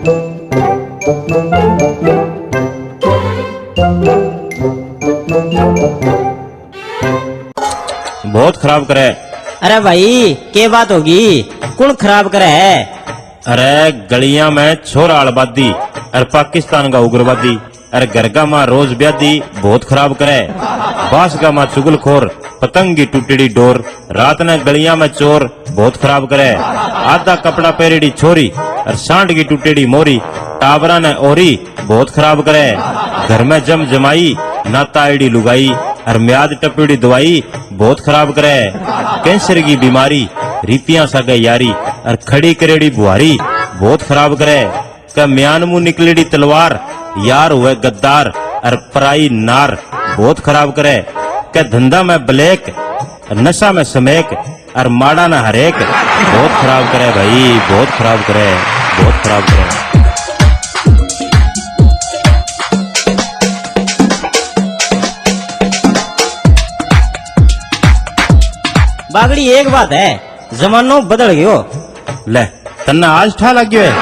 बहुत खराब करे। अरे भाई के बात होगी, कौन खराब करे है? अरे गलियां में छोरा आलबादी और पाकिस्तान का उग्रवादी और घर का माँ रोज ब्यादी बहुत खराब करे। बास का माँ चुगलखोर पतंग की टूटड़ी डोर रात ने गलियां में चोर बहुत खराब करे। आधा कपड़ा पहरेड़ी छोरी और सांड की टूटेड़ी मोरी टाबरा ने ओरी बहुत खराब करे। घर में जम जमाई नाता आईडी लुगाई और म्याद टपेड़ी दवाई बहुत खराब करे। कैंसर की बीमारी रीतियां सगे यारी और खड़ी करेड़ी बुहारी बहुत खराब करे। का म्यान मुंह निकलेड़ी तलवार यार हुए गद्दार और पराई नार बहुत खराब करे। का धंधा में ब्लैक नशा में समेक और माड़ा न हरेक बहुत खराब करे। भाई बहुत खराब करे, बहुत खराब करे। बागड़ी एक बात है, जमानो बदल गयो। ले तन्ना आज ठा लग गयो है।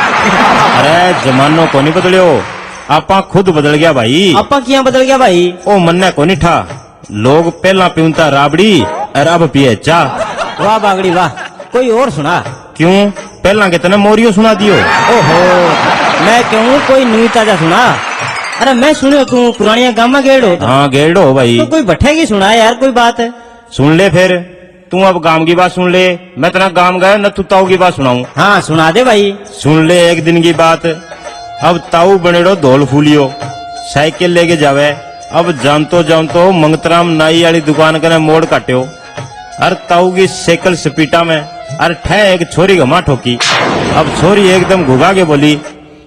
अरे जमानो को नहीं बदलियो, आपा खुद बदल गया भाई। आपा किया बदल गया भाई? ओ मन्ने को नहीं ठा। लोग पहला पीउता राबड़ी और अब पिए चाह। वाह बागड़ी वाह, कोई और सुना। क्यों पहला के तने मोरियो सुना दियो। ओहो मैं क्यों कोई नई ताजा सुना। अरे मैं सुनियो तू पुरानिया गाँव में गेड़ हो। हाँ गेड़ हो भाई। तो कोई भट्टे की सुना यार, कोई बात है सुन ले फिर। तू अब गांव की बात सुन ले, मैं तना गांव गया न तू ताऊ की बात सुनाऊं। हाँ सुना दे भाई। सुन ले एक दिन की बात। अब ताऊ बनेड़ो धोल फूलियो साइकिल लेके जावे। अब जानतो मंगतराम नाई वाली दुकान कने मोड़ काट्यो और ताऊ की साइकिल स्पीटा में और ठह एक छोरी घमा ठोकी। अब छोरी एकदम घुगा के बोली,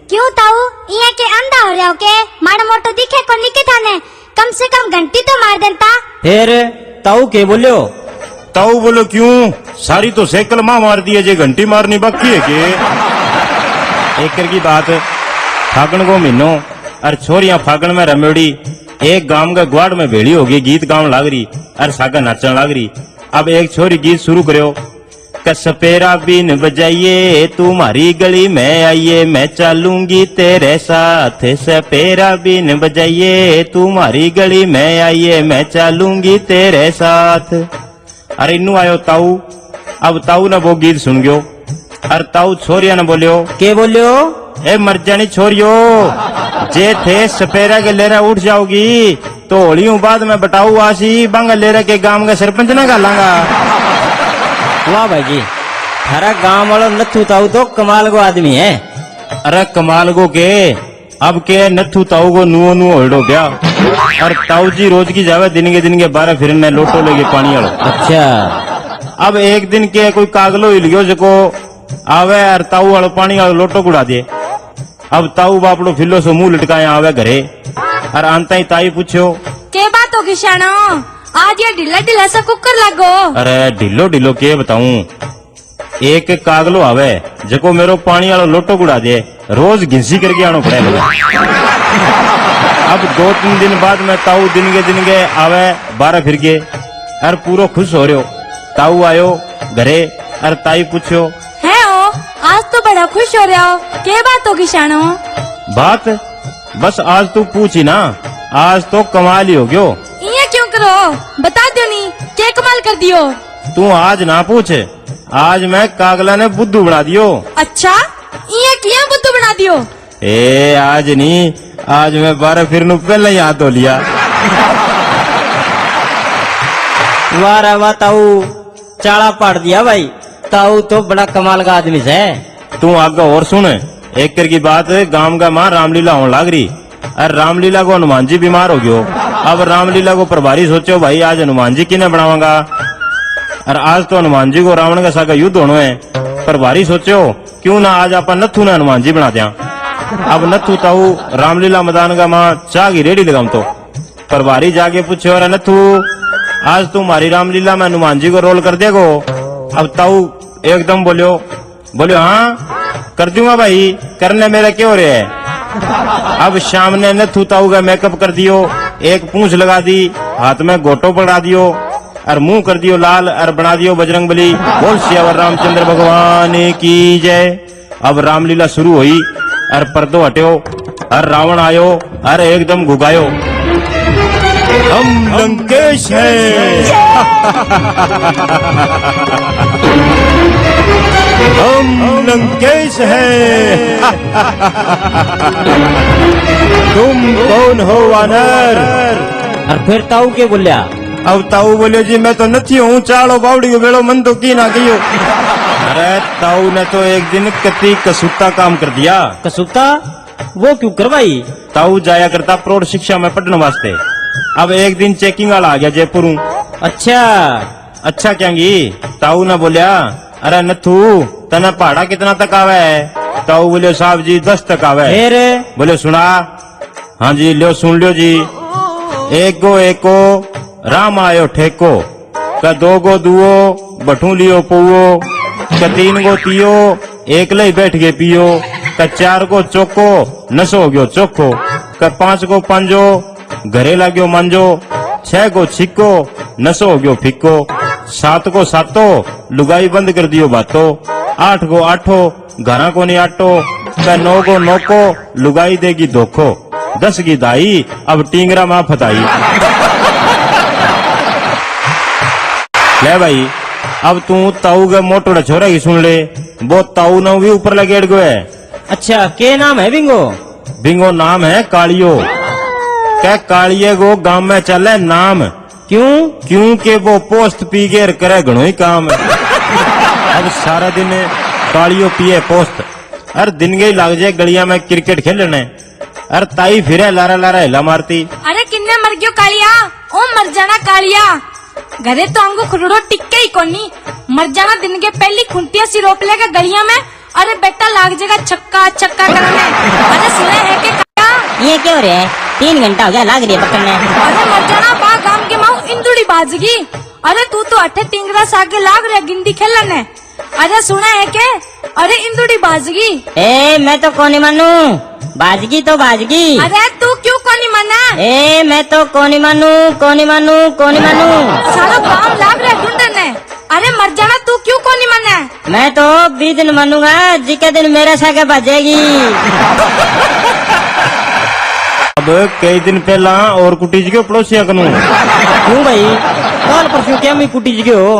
क्यों ताऊ यहाँ के अंधा हो रहा हो के? माड़ा मोटो दिखे को निके थाने, कम से कम घंटी तो मार देता। फिर ताऊ के बोलियो? ताऊ बोलो क्यों सारी तो साइकिल मां मार दी है, जे घंटी मारनी बाकी है के। एक की बात, फागण को महीनो और छोरियां फागण में रमेड़ी एक गांव के ग्वाड़ में भेड़ी होगी, गीत गाँव लाग रही और सागा नाचन लाग रही। अब एक छोरी गीत शुरू करो। कसपेरा बीन बजाइए तुम्हारी गली में आइए, मैं चलूंगी तेरे साथ। सपेरा बीन बजाइए तुम्हारी गली में आइए, मैं चलूंगी तेरे साथ। अरे इन्नू आयो ताऊ। अब ताऊ ने वो गीत सुन गयो और ताऊ छोरिया ने बोलियो, के बोलियो? ए मर जानी छोरियो, जे थे सपेरा के लेरा उठ जाओगी तो होलियों बाद में बताऊ आसी बांगा लेरा के गांव का सरपंच न गालांगा। वाह भाई जी, थारा गांव वालों नथु ताऊ तो कमाल को आदमी है। अरे कमाल को के अब के नथु ताऊ को नुओ होड़ो गया और ताऊ जी रोज की जावे दिन के 12 फिरने लोटो लेके पानी वालो। अच्छा अब एक दिन के कोई कागलो हिल गयो जको आवे और ताऊ वालो पानी वालो लोटो गुड़ा दे। अब ताऊ बापड़ो फिलो सो मुंह लटकाया आवे घरे और आंता ही ताई पूछो, के बात होगी शानो, आज ये ढीला ढीला सा कुकर लगो। अरे ढिलो के बताऊं। एक कागलो आवे जको मेरो पानी वालो लोटो गुड़ा दे, रोज घिंसी करके आनो पड़ेगा। अब 2-3 दिन बाद में ताऊ दिन के आवे 12 फिर के और पूरा खुश हो रहे हो। ताऊ आयो घरे और ताई पूछो, है ओ आज तो बड़ा खुश हो रहा हो, के बात होगी शानो? बात बस आज तू पूछी ना, आज तो कमाल ही हो गयो। ये क्यों करो, बता दो नी क्या कमाल कर दियो। तू आज ना पूछ, आज मैं कागला ने बुद्धू बना दियो। अच्छा ये क्या बुद्धू बना दियो? ए आज नहीं, आज मैं 12 फिर पहले ही हाथ धो लिया। वाह रे वाह ताऊ, चाड़ा पाड़ दिया भाई। ताऊ तो बड़ा कमाल का आदमी है। तू आगे और सुन। एक की बात, गांव का माँ रामलीला होने लाग रही और रामलीला को हनुमान जी बीमार हो गयो। अब रामलीला को प्रभारी सोचो भाई आज हनुमान जी किने बनावांगा और आज तो हनुमान जी को रावण के साथ युद्ध होना है। प्रभारी सोचो क्यों ना आज आप नथु ने हनुमान जी बना दिया। अब नथु ताऊ रामलीला मैदान का माँ चाह की रेडी लगाऊ तो प्रभारी जाके पूछे, अरे नथु आज तुम्हारी रामलीला में हनुमान जी को रोल कर देगो? अब ताऊ एकदम बोलियो हाँ कर दूंगा भाई, करने मेरा क्यों हो रहे है। अब शाम ने नथु ताऊ का मेकअप कर दियो, एक पूंछ लगा दी, हाथ में गोटो पकड़ा दियो और मुंह कर दियो लाल और बना दियो बजरंगबली। बोल सियावर रामचंद्र भगवान की जय। अब रामलीला शुरू हुई और पर्दो हट्यो और रावण आयो और एकदम घुगायो। हम लंकेश हैं। हम लंकेश हैं। तुम कौन हो वानर? और फिर ताऊ के बोलिया? अब ताऊ बोले जी मैं तो नहीं हूँ, चालो बावड़ी को बेड़ो मन तो की ना कियो। अरे ताऊ ने तो एक दिन कति कसूता काम कर दिया। कसूता? वो क्यों करवाई? ताऊ जाया करता प्रौढ़ शिक्षा में पढ़ने वास्ते। अब एक दिन चेकिंग वाला आ गया जयपुर। अच्छा अच्छा क्या ताऊ ने बोलिया अरे नथू तना पहाड़ा कितना तक आवे है? ताऊ बोले साहब जी 10 तक आवे। फिर? बोले सुना? हाँ जी लियो सुन लियो जी। एक गो राम आयो ठेको, का 2 गो दुओ बठू लियो पुओ, का 3 गो तियो एकले ही बैठ के पियो, का 4 गो चोको नशो हो गयो चोखो, का 5 गो पंजो घरे लाग्यो मांजो, 6 गो छिको नशो हो गयो फिक्को, 7 गो सातो लुगाई बंद कर दियो बातो, 8 गो आठो घरा को नहीं आटो, का 9 गो नोको लुगाई देगी धोखो, 10 की दाई अब टींगरा माँ फताई। ले भाई अब तू ताऊ के मोटोड़ा छोरा की सुन ले, वो ताऊ न भी ऊपर लगेड़ गो है। अच्छा के नाम है बिंगो? बिंगो नाम है कालियो। क्या कालिये गो गांव में चले नाम? क्यों? क्योंकि वो पोस्ट पी के करे घणो ही काम। अब सारा दिन कालियो पिए पोस्ट, हर दिन गई लाग जाए गलिया में क्रिकेट खेलने, अरे ताई फिरे लारा लारा हिला मारती। अरे किन्ने मर गयो कालिया? ओ मर जाना कालिया, घरे तो अंगू खुरड़ो टिक्के ही कोनी, मर जाना दिन के पहली खुंटिया सी रोप लेगा गलिया में, अरे बेटा लाग जाएगा छक्का छक्का करने। अरे सुना है कि ये क्यों रे? 3 घंटा हो गया लाग रही है पकड़ने। अरे मर जाना बा गांव के माऊ इंदुड़ी बाजगी, अरे तू तो अठे टिंगरा सागे लाग रहा गिंडी खेलने। अरे सुना है के? अरे इंदुड़ी बाजगी। ए मैं तो कोनी मानू, बाजगी तो बाजगी। अरे तू क्यों कोनी मना? ए मैं तो कोनी मानू कोनी मानू कोनी मानू। सारा गांव लाग रहा ढूंढने। अरे मर जाना तू क्यों कोनी मना? मैं तो 20 दिन मानूंगा, जी के दिन मेरे सागे बजेगी। अब कई दिन पहला और कुटीज के पड़ोसिया कनू। क्यों भाई? कल परसों क्या मैं कुटी जी हो?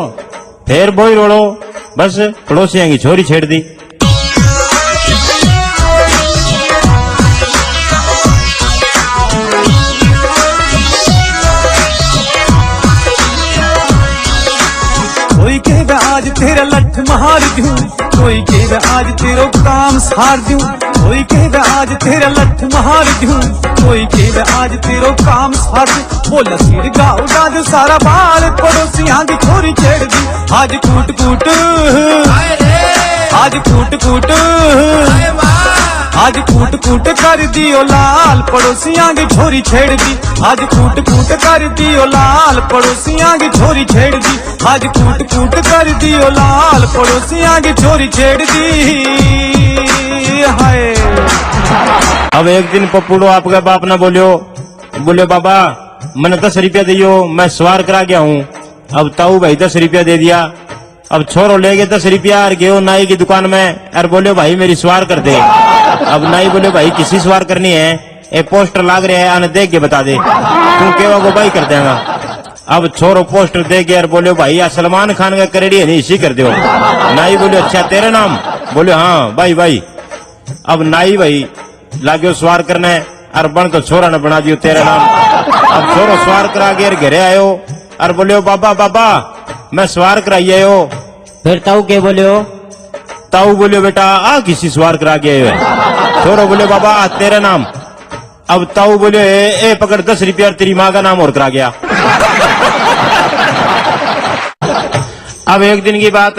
फिर बोई रोड़ो बस पड़ोसिया की छोरी छेड़ दी। कोई कहे आज तेरा लठ मार दूं, कोई कहे आज तेरो काम सार दूं, कोई कहे आज तेरा लठ मार दूं, कोई कहे आज तेरो काम सार दूं। बोला सिर गाँव उड़ा दूं सारा बाल, पड़ोसियां की छोरी छेड़ दी। आज कूट कूट आज कूट कूट आज कूट कूट कर दियो लाल, पड़ोसियां की छोरी छेड़ दी। आज कूट कूट कर दियो लाल, पड़ोसियां की छोरी छेड़ दी। आज कूट कूट कर दियो लाल, पड़ोसियां की छोरी छेड़ दी। हाय अब एक दिन पप्पूड़ो आपके बाप ने बोले बाबा मैंने 10 रुपया दियो, मैं सवार करा गया हूँ। अब ताऊ भाई 10 रुपया दे दिया। अब छोरो ले गए 10 रुपया और गयो नाई की दुकान में और बोले भाई मेरी सवार कर दे। अब नाई बोले भाई किसी सवार करनी है? ये पोस्टर लाग रहा है आने देख के बता दे, तू केवा को भाई कर देगा। अब छोरो पोस्टर दे गया और बोले भाई या सलमान खान का करेडी है नहीं इसी कर दो। नाई बोले अच्छा तेरा नाम? बोले हाँ भाई भाई। अब नाई भाई लागो सवार करने और बन तो छोरा ने बना दियो तेरा नाम। अब छोरो सवार करा के घरे आयो और बोले बाबा बाबा मैं सवार कराई आयो। फिर ताऊ के बोले हो? ताऊ बोले बेटा आ किसी सवार करा के आयो है। छोरो बोले बाबा तेरा नाम? अब ताऊ बोले ए पकड़ 10 रुपया तेरी माँ का नाम और करा गया। अब एक दिन की बात,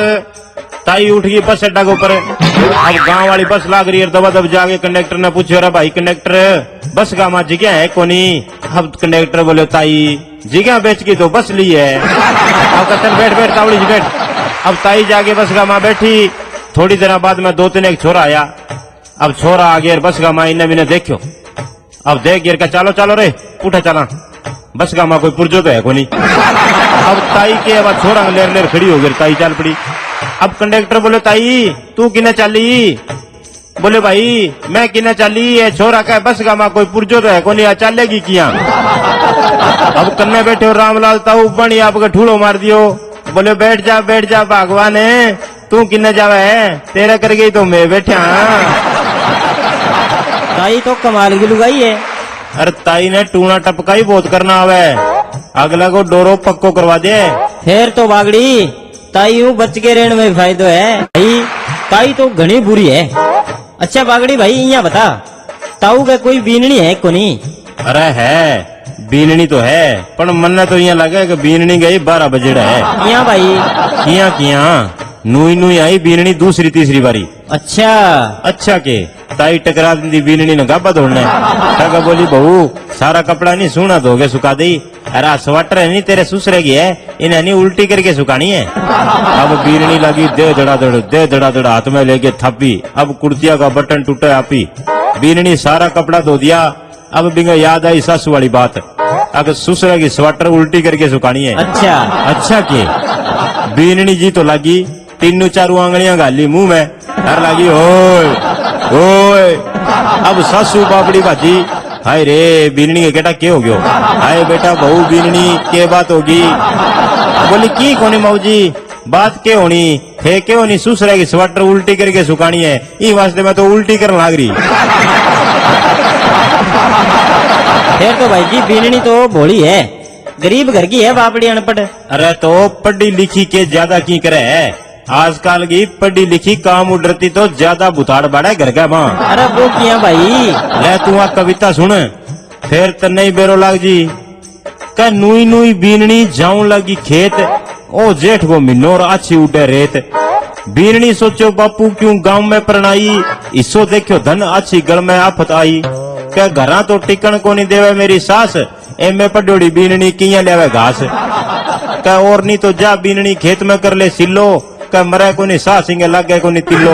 ताई उठ गई बस अड्डा के ऊपर। अब गांव वाली बस लाग रही है, दबा दब जाके कंडक्टर ने पूछो अरे भाई कंडक्टर बस का माँ जगह है कोनी? अब कंडक्टर बोले ताई जगह बेच की तो बस ली है। अब चल बैठ बैठ तावड़ी जी बैठ। अब ताई जाके बस का माँ बैठी। थोड़ी देर बाद में 2-3 एक छोरा आया। अब छोरा आ गया बस का माँ इन्हें भी देखो। अब देख गिर का चलो चलो रे उठा चला बस का माँ कोई पुरजो तो है कोनी। अब ताई के अब छोरा लेर लेर खड़ी हो गई, ताई चल पड़ी। अब कंडक्टर बोले ताई तू किने चली? बोले भाई मैं किने चाली है छोरा का बस का मां कोई पुरजो तो है को नहीं चालेगी किया। अब कन्ने बैठे हो रामलाल ताऊ बनी आपका ठूलो मार दियो। बोले बैठ जा भगवान है तू किन्ने जावे है तेरा कर गई तो मैं बैठा। ताई तो कमाल की लुगाई है। अरे ताई ने टूना टपका ही बहुत करना आवे अगला को डोरो पक्को करवा दे। फिर तो बागड़ी ताई यूं बच के रहने में फायदो है भाई। ताई तो घनी बुरी है। अच्छा बागड़ी भाई यहाँ बता ताऊ का कोई बीननी है को नहीं? अरे है बीननी तो है पर मन तो यहाँ लगे कि बीननी गई 12 बजे है। यहाँ भाई किया नूई आई बीननी दूसरी तीसरी बारी। अच्छा के ताई टकरा दी बीननी ने गाबा दौड़ना टका बोली बहू सारा कपड़ा नहीं सूना धोगे सुखा दी। अरे स्वेटर है नहीं तेरे सुसरे की है इन्हें नहीं उल्टी करके सुखानी है। अब बीननी लगी दे धड़ा हाथ में लेके थापी। अब कुर्तिया का बटन टूटे आपी बीननी सारा कपड़ा धो दिया। अब बिंगा याद आई सासू वाली बात अगर सुसरे की स्वेटर उल्टी करके सुखानी है। अच्छा के बीननी जी तो लगी 3-4 आंगलियां गाली मुंह में डर लगी ओए अब सासू बाबड़ी भाजी हाय रे बीननी के बेटा के हो गयो। हाय बेटा बहू बीननी के बात होगी। बोली की कोनी मौजी बात के होनी थे के होनी सुसरे की स्वेटर उल्टी करके सुखानी है ई वास्ते मैं तो उल्टी करने लाग रही। फिर तो भाई जी बीननी तो भोली है गरीब घर की है बापड़ी अनपढ़। अरे तो पढ़ी लिखी के ज्यादा की करे है आजकल की पढ़ी लिखी काम उड़ती तो ज्यादा बुताड़ बाड़ा घर का मां। अरे वो किया भाई ले तू आ कविता सुन फिर तन्ने ही बेरो लाग जी का नूई बीननी जाऊं लगी खेत ओ जेठ को मिनो और अच्छी उठे रेत। बीननी सोचो बापू क्यों गांव में प्रणाई इसो देखो धन अच्छी गल में आफत आई। क्या घरा तो टिकन को नहीं देवे मेरी सास एमे पडोड़ी बीननी किया लेवे घास। क्या और नहीं तो जा बीननी खेत में कर ले सिलो क्या मरे को नहीं सास इंगे लागे को नहीं तिलो।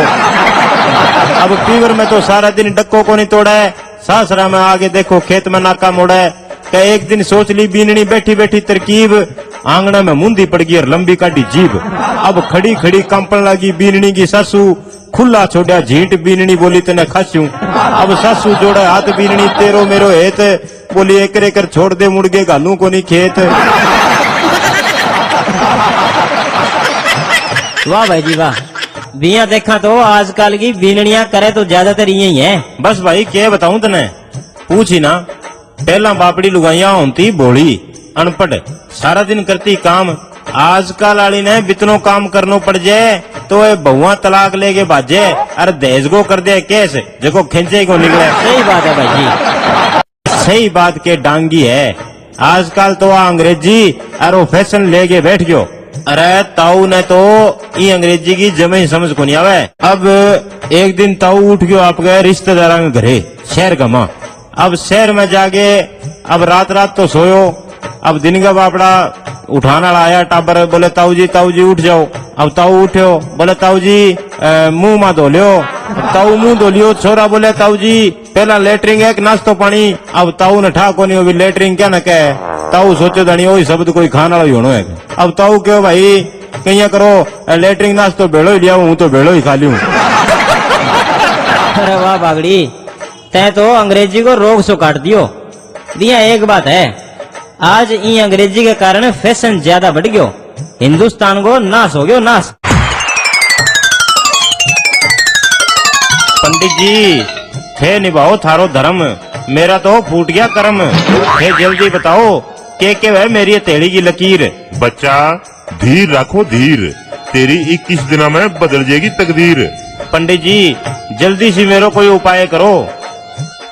अब पीवर में तो सारा दिन डक्को को नहीं तोड़ा है सासरा में आगे देखो खेत में नाका मोड़ा है। क्या एक दिन सोच ली बीननी बैठी बैठी तरकीब आंगना में मुंदी पड़ गई और लंबी काटी जीभ। अब खड़ी खड़ी कंपन लगी बीननी की सासू खुला छोड़ा झींट बीननी बोली तने खास्यू। अब सासू जोड़ा हाथ बीननी तेरो मेरो हेत बोली एक छोड़ दे मुड़गे गालू को नहीं खेत। वाह भाई जी वाह बिया देखा तो आजकल की बीननियां करे तो ज्यादातर यही है। बस भाई क्या बताऊं तने पूछ ही ना पहला बापड़ी लुगाइया होती भोली अनपढ़ सारा दिन करती काम। आजकल वाली ने बितनो काम करनो पड़ जाए तो ये बहुआ तलाक लेके भाजे अरे दहेज को कर दे केस देखो खींचे को निकले। सही बात है भाई जी सही बात के डांगी है आजकल तो अंग्रेजी और फैशन लेके बैठ गयो। अरे ताऊ ने तो ये अंग्रेजी की जमे समझ को नहीं आवे। अब एक दिन ताऊ उठ गयो आप गए रिश्तेदार के घरे शहर का माँ। अब शहर में जाके अब रात तो सोयो। अब दिन का बापड़ा उठाने वाला आया टाबर बोले ताऊ जी उठ जाओ। अब ताऊ उठो बोले ताऊ जी मुंह मा धो लियो। ताऊ मुंह धो लियो छोरा बोले ताऊ जी पहला लेटरिंग एक नाश्तो पानी। अब ताऊ ने ठा को नहीं अभी लेटरिंग क्या न कहे ताऊ सोचो धनी वही शब्द कोई खाने वाला ही होना है। अब ताऊ क्यों भाई कहीं करो लेटरिंग नाश्तो भेड़ो ही लिया हूँ तो भेड़ो ही खा लियूं। अरे वाह बागड़ी तै तो अंग्रेजी को रोग सो काट दियो। दिया एक बात है आज ई अंग्रेजी के कारण फैशन ज्यादा बढ़ गयो हिंदुस्तान को नाश हो गयो नाश। पंडित जी थे निभाओ थारो धर्म मेरा तो फूट गया कर्म। थे जल्दी बताओ के है मेरी तेड़ी की लकीर। बच्चा धीर रखो धीर तेरी 21 दिनों में बदल जाएगी तकदीर। पंडित जी जल्दी से मेरे कोई उपाय करो।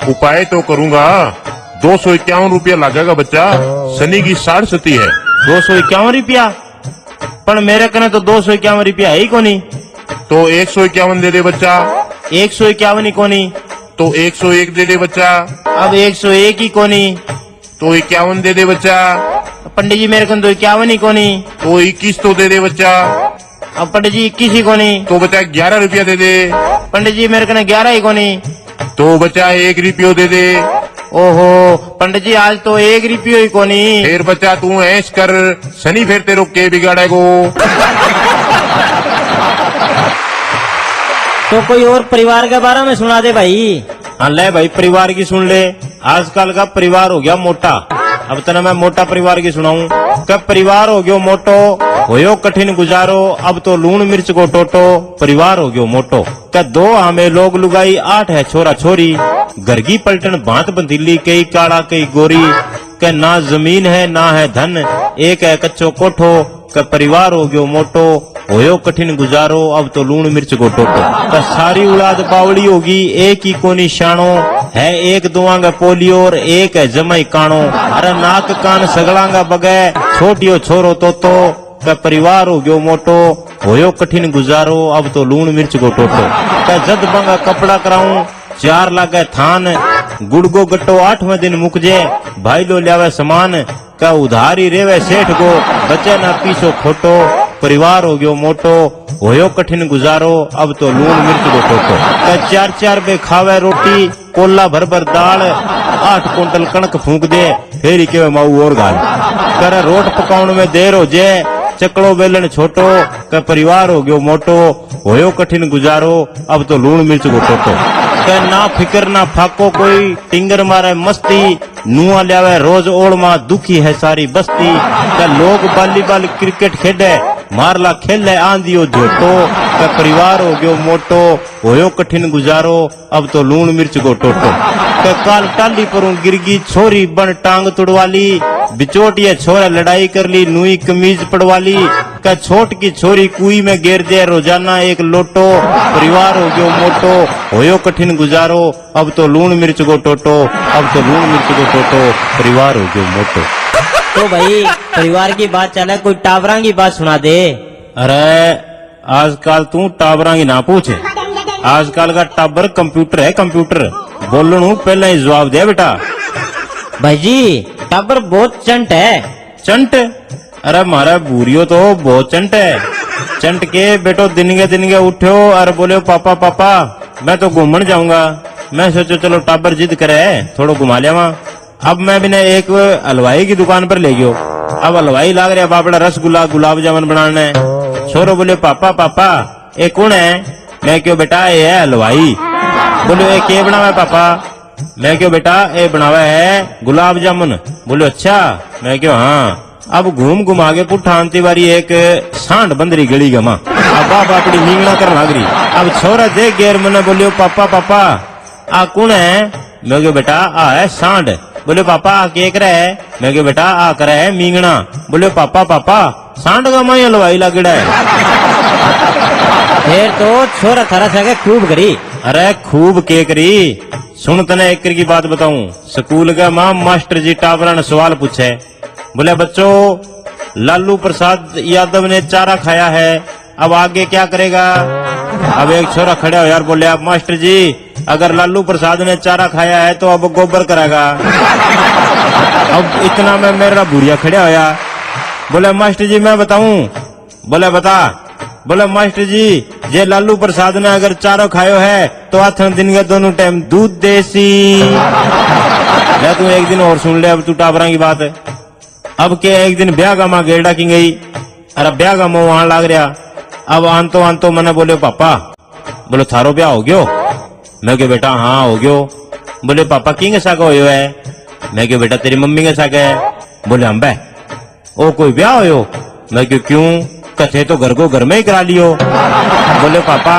उपाय तो करूंगा 251 रुपया लगेगा बच्चा शनि की 60 है। 251 रुपया पर मेरे कने तो 251 रुपया है ही कोनी। तो 151 दे दे बच्चा। 151 ही कोनी तो 101 दे दे बच्चा। अब 101 ही कोनी तो 51 दे दे बच्चा। पंडित जी मेरे को तो 51 ही कोनी तो 21 तो दे दे बच्चा। अब पंडित जी 21 ही कोनी तो बच्चा 11 रुपया दे दे। पंडित जी मेरे कने 11 ही कोनी तो बच्चा 1 रुपयो दे दे। ओहो पंडित जी आज तो 1 रुपयो ही कोनी। फिर बच्चा तू ऐश कर शनि फिर तेरे के बिगाड़ेगो। तो कोई और परिवार के बारे में सुना दे भाई। हाँ ले भाई, परिवार की सुन ले। आजकल का परिवार हो गया मोटा। अब तना मैं मोटा परिवार की सुनाऊं। कब परिवार हो गयो मोटो, होयो कठिन गुजारो, अब तो लूण मिर्च को टोटो, परिवार हो गयो मोटो। क्या 2 हमें लोग लुगाई, 8 है छोरा छोरी, घर की पलटन भांत बंदीली, कई काला कई गोरी। क्या ना जमीन है ना है धन, एक है कच्चो कोठो, क्या परिवार हो गयो मोटो, होयो कठिन गुजारो, अब तो लूण मिर्च को टोटो। क्या सारी औलाद बावड़ी होगी, एक ही कोनी शानो, है एक दुआंगा पोलियो और एक है जमाई कानो। अरे नाक कान सगड़ांगा बगे, छोटियो छोरो तोतो, क्या परिवार हो गयो मोटो, होयो कठिन गुजारो, अब तो लूण मिर्च को टोटो। क्या जद बंगा कपड़ा कराऊं, 4 लागे थान, गुड़गो गट्टो 8वें दिन मुकजे, भाई लो लियावे समान। क्या उधारी रेवे सेठ को, बचे ना पीछो खोटो, परिवार हो गयो मोटो, होयो कठिन गुजारो, अब तो लूण मिर्च को टोटो। क्या 4-4 बे खावे रोटी, कोला भर भर दाल, 8 कुंटल कणक फूंक दे, फेरी के माऊ और गाल। कर रोट पकाउण में देर हो जे, चकड़ो बेलन छोटो, का परिवार हो गयो मोटो, होयो कठिन गुजारो, अब तो लूण मिर्च को टोटो। का ना फिकर ना फाको कोई, टिंगर मारे मस्ती, नुआ लियावे रोज ओढ़ दुखी है सारी बस्ती। का लोग वॉलीबॉल क्रिकेट खेडे, मारला खेले आंधियो झोटो, का परिवार हो गयो मोटो, होयो कठिन गुजारो, अब तो लूण मिर्च को टोटो। का काल टाली परूं गिरगी छोरी, बन टांग तुड़वाली, बिचोटिया छोरा लड़ाई कर ली, नुई कमीज पड़वाली। का छोट की छोरी कुई में गेर दे, रोजाना एक लोटो, परिवार हो गयो मोटो, होयो कठिन गुजारो, अब तो लूण मिर्च को टोटो, अब तो लूण मिर्च को टोटो, परिवार हो गयो मोटो। तो भाई परिवार की बात चले, कोई टावरा की बात सुना दे। अरे आजकल तू टाबरा की ना पूछ, आजकल का टाबर कंप्यूटर है कंप्यूटर, बोलनू पहले ही जवाब दे बेटा। भाई जी टाबर बहुत चंट है। चंट? अरे मारा बूरियो तो बहुत चंट है। चंट के बेटो दिन के उठो और बोले पापा पापा मैं तो घूमने जाऊंगा। मैं सोचो चलो टाबर जिद करे थोड़ा घुमा लिया वहां। अब मैं भी एक हलवाई की दुकान पर ले गयो। अब हलवाई लाग रहा बापड़ा रसगुल्ला गुलाब जामुन बनाने। छोरो बोले पापा पापा ये कौन है? मैं क्यों बेटा ये है हलवाई। बोले ये के बनावा है पापा? मैं क्यों बेटा ये बनावा है गुलाब जामुन। बोले अच्छा। मैं क्यों हाँ। अब घूम घुमा के पुट्ठा आंती बारी एक सांड बंदरी गली गमा। अब बाप अपनी मींगना कर लाग रही। अब छोरा देख गैर मैंने बोलियो पापा पापा आ कौन है? मैं क्यों बेटा आ है सांड। बोले पापा आ के करे है? मैं क्यों बेटा आ करे है मींगना। बोले पापा पापा सांड का माई हलवाई लागड़ा है। फिर तो छोरा थारा सके खूब करी। अरे खूब के करी। सुन तने एक की बात बताऊं। स्कूल का मास्टर जी टाबरा ने सवाल पूछे। बोले बच्चों लालू प्रसाद यादव ने चारा खाया है अब आगे क्या करेगा? अब एक छोरा खड़ा हो यार बोले आप मास्टर जी अगर लालू प्रसाद ने चारा खाया है तो अब गोबर करेगा। अब इतना में मेरा बुढ़िया खड़ा होया। बोले मास्टर जी मैं बताऊं? बोले बता। बोले मास्टर जी जे लालू प्रसाद ने अगर चारो खायो है तो आथन दिन के दोनों टाइम दूध देसी। ले तू एक दिन और सुन ले अब तू टाबरा की बात है। अब के एक दिन ब्याह का माँ गेड़ा की गई। अरे ब्याह का मुंह वहां लाग रहा। अब आंतो मैंने बोले पापा। बोले थारो ब्याह हो गयो? मैं क्यों बेटा हाँ हो गयो। बोले पापा किंग साका हो है? मैं क्यों बेटा तेरी मम्मी के साका है। बोले अम्बे ओ कोई ब्याह हो? मैं क्यों कथे तो घर को घर में ही करा लियो। बोले पापा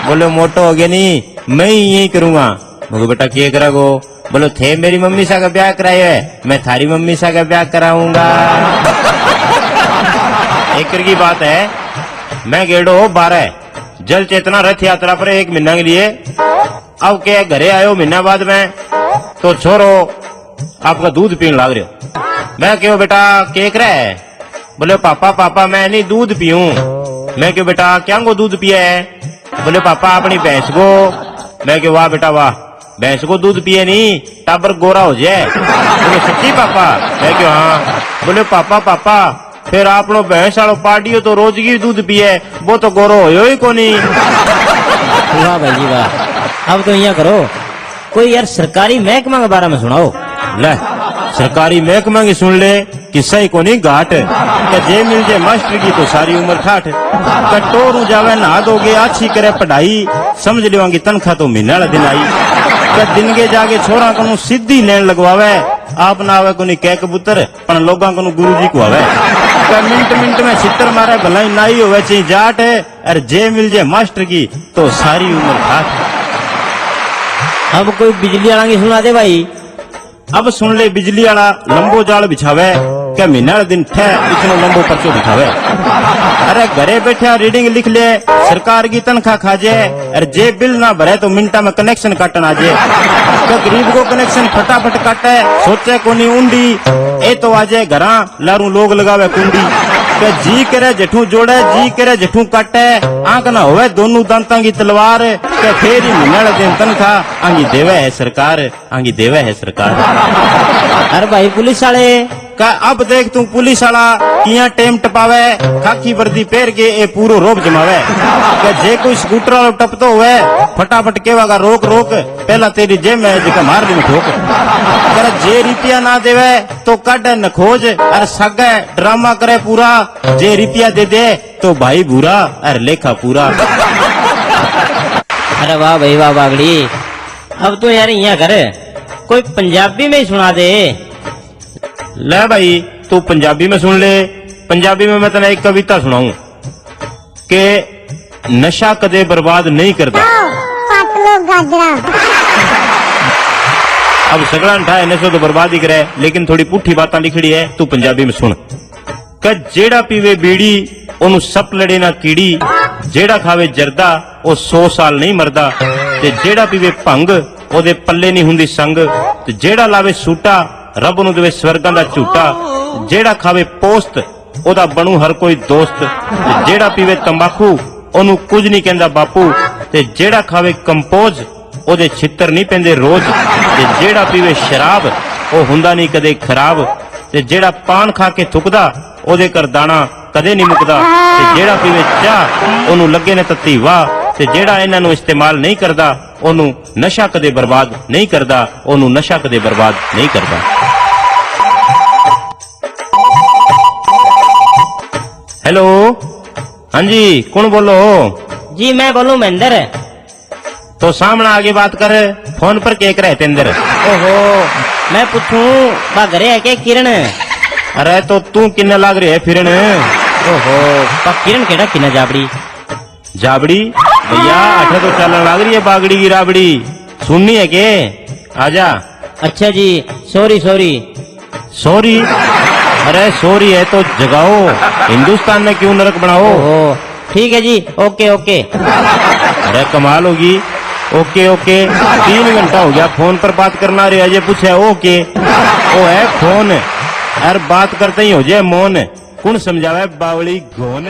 बोले मोटो हो गया नहीं मैं ही यही करूंगा। मैं बेटा क्या करेगो? बोलो थे मेरी मम्मी सा का ब्याह कराया है मैं थारी मम्मी सा का ब्याह कराऊंगा। एक की बात है। मैं गेड़ो 12 जल चेतना रथ यात्रा पर 1 महीना के लिए। अब क्या घरे आयो महीना बाद में तो छोरो आपका दूध पीने लाग रहे हो। मैं क्यों बेटा केक रहे? बोले पापा पापा मैं नहीं दूध पीऊं। मैं क्यों बेटा क्या को दूध पिया है? बोले पापा अपनी भैंस को। मैं क्यों वाह बेटा वाह भैंस को दूध पिए नहीं टाबर गोरा हो जाए। बोले सच्ची पापा? मैं क्यों हाँ। बोले पापा पापा फिर आप लोग भैंस आलो पार्टियो तो रोज की दूध पिए वो तो गोरो हो ही को नहीं। वाह भाई वाह। अब तो यहाँ करो कोई यार सरकारी महकमा के बारे में सुनाओ। ले सरकारी महकमा की सुन ले किस्सा ही को नहीं घाट। जे मिल जाए मास्टर की तो सारी उम्र ठाठ। कटोरू जावे नहा दोगे अच्छी करे पढ़ाई समझ लिवांगी तनखा तो महीना वाला दिन आई। के दिन के जाके छोरा को सीधी लेन लगवावे, आप ना आवे को नहीं कह कबूतर पर लोगों को गुरुजी को आवे। के मिनट मिनट में छितर मारे भलाई नाई होवे चाहिए जाट है, और जे मिल जाए मास्टर की तो सारी उम्र खाट। अब कोई बिजली वाला की सुना दे भाई। अब सुन ले बिजली वाला लंबो जाल बिछावे, क्या महीना वाला दिन ठे इतना लंबो पर्चो बिछावे। अरे घरे बैठे रीडिंग लिख ले, सरकार की तनख्वाह खा जाए, अरे जे बिल ना भरे तो मिनटा में कनेक्शन काटन आ जाए। क्या गरीब को कनेक्शन फटाफट काटे, सोचे को नहीं उंडी, ए तो आ जाए घरा लारू लोग लगावे कुंडी। क्या जी करे जठू जोड़े, जी करे जठू काटे, आंख ना होवे दोनों दांता की तलवार। क्या फिर ही महीना वाला दिन तनख्वाह आंगी देवे है सरकार, आंगी देवे है सरकार। अरे भाई पुलिस वाले का अब देख तू पुलिस वाला किया टेम टपावे, खाकी वर्दी पहन के ए पूरो रोब जमावे। के जे कोई स्कूटर वाला टपतो हुए फटाफट केवागा रोक रोक, पहला तेरी जेब में जका मार दे ठोक। अगर जे रुपया ना देवे तो काटे न खोज, अरे सगे ड्रामा करे पूरा, जे रुपया दे दे तो भाई बुरा, अरे लेखा पूरा। अरे वाह भाई वाह बागड़ी, अब तो यार यहाँ कर कोई पंजाबी में ही सुना दे। ले भाई तू पंजाबी में सुन ले। पंजाबी में मैं तेने एक कविता सुनाऊं कि नशा कदे बर्बाद नहीं करता। अब सगड़ा ठाए नशो तो बर्बाद ही करे, लेकिन थोड़ी पुठी बातें लिखड़ी है, तू पंजाबी में सुन। कि जेड़ा पीवे बीड़ी ओनू सप लड़े ना कीड़ी, जेड़ा खावे जरदा ओ 100 साल नहीं मरदा, ते जेड़ा पीवे भंग ओदे पल्ले नहीं हुंदी संग, ते जेड़ा लावे सूटा रब नू देवे स्वर्गां दा झूटा, जेड़ा खावे पोस्त ओदा बनू हर कोई दोस्त, ते जेड़ा पीवे तंबाकू ओनू कुछ नहीं कहंदा बापू, ते जेड़ा खावे कंपोज ओदे छित्तर नहीं पेंदे रोज, ते जेड़ा पीवे शराब ओ हुंदा नहीं कदे खराब, ते जेड़ा पान खा के थुकदा ओदे कर दाना कदे नहीं मुकदा, ते जेड़ा पीवे चाह ओनू लगे ने तत्ती वाह, ते जेड़ा इन्हां नू इस्तेमाल नहीं करदा ओनू नशा कदे बर्बाद नहीं करदा, ओनू नशा कदे बर्बाद नहीं करदा। हेलो, हाँ जी कौन बोलो? जी मैं बोलूं महेंद्र। तो सामने आगे बात कर, फोन पर केक रहे तेंदर। ओहो मैं पूछूं बा घरे है के किरण? अरे तो तू किन्ने लाग रही है फिरन? ओहो बा किरण केड़ा किना जाबड़ी? जाबड़ी भैया अठे तो चलन लाग रही है बागड़ी की राबड़ी, सुननी है के? आजा। अच्छा जी सॉरी सॉरी। सॉरी? अरे सॉरी है तो जगाओ, हिंदुस्तान में क्यों नरक बनाओ? ओहो ठीक है जी ओके ओके। अरे कमाल होगी, ओके ओके 3 घंटा हो गया फोन पर बात करना रे, अजय पूछे ओके, वो है फोन, अरे बात करते ही हो जाए मौन, कौन समझावे बावली घोन।